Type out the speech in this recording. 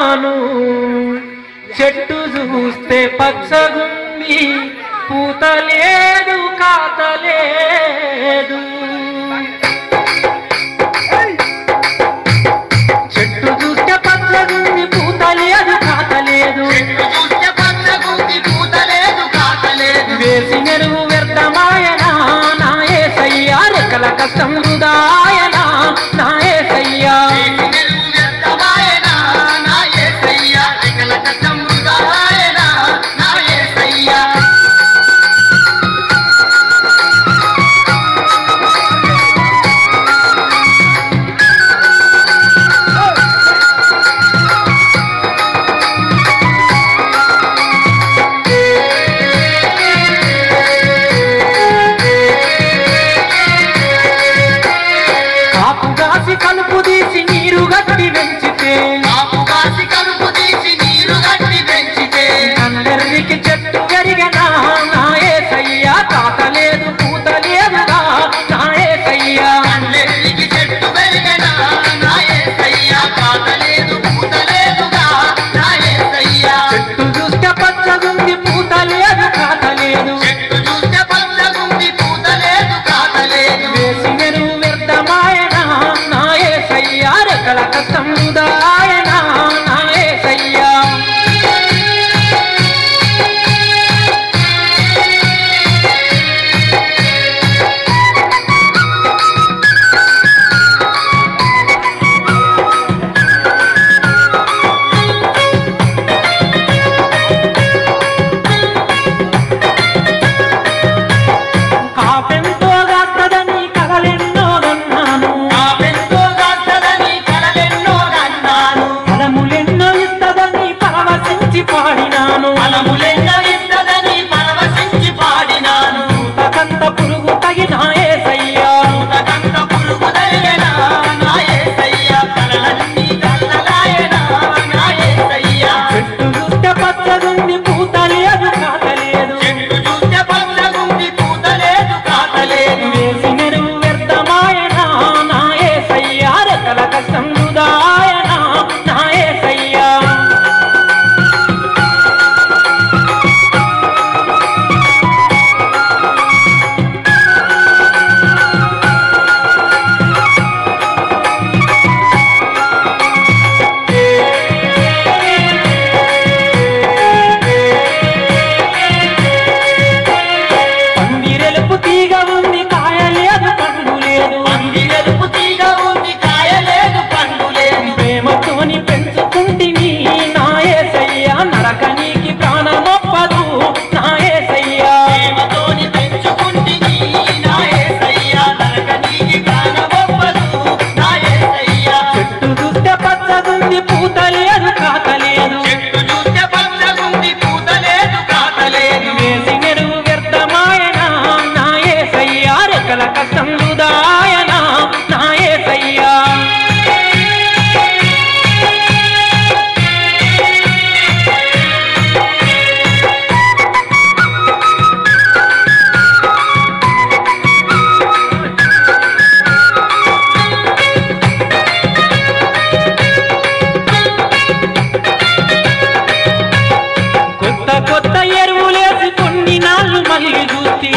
ఉన్నాను చెట్టు చూస్తే పచ్చగుంది పూత లేదు కాత లేదు చెట్టు చూస్తే పచ్చగుంది పూత లేదు కాత లేదు వేసి మెరుగు వ్యర్థమాయనా నా యేసయ్యా రెక్కల కష్టం వృధాయనా నా యేసయ్యా కలుపు తీసి నీరు గట్టి పెంచితే అందరికి చెట్టు పెరిగనా నా యేసయ్యా కాత లేదు పూత లేదుగా నా యేసయ్యా చెట్టు చూస్తే పచ్చగుంది పూత లేదు కాత లేదు వేసి మెరుగు వ్యర్థమాయనా నా యేసయ్యా రెక్కల కష్టం వృధాయనా నా యేసయ్యా కాపెంతో గాస్తదని కలలెన్నో గన్నాను ఫలములెన్నో ఇస్తదని పరవశించి పాడినాను కంత పురుగు తగిన యేసయ్యా చెట్టు చూస్తే పచ్చగుంది పూత లేదు కాత లేదు వేసి మెరుగు వ్యర్థమాయనా నా యేసయ్యా రెక్కల కష్టం వృధాయనా నా యేసయ్యా పందిరెలుపు తీగ ఉంది కాయ లేదు పండు లేదు ప్రేమతోని పెంచుకుంటిని నా యేసయ్యా నరకనీకి ప్రాణమొప్పదు నా యేసయ్యా చెట్టు చూస్తే పచ్చగుంది పూత లేదు కాత లేదు వేసి మెరుగు వ్యర్థమాయనా నా యేసయ్యా రెక్కల కష్టం వృధాయనా నా యేసయ్యా కొత్త ఎరువులేసి కొన్ని నాళ్ళు మళ్ళీ చూసి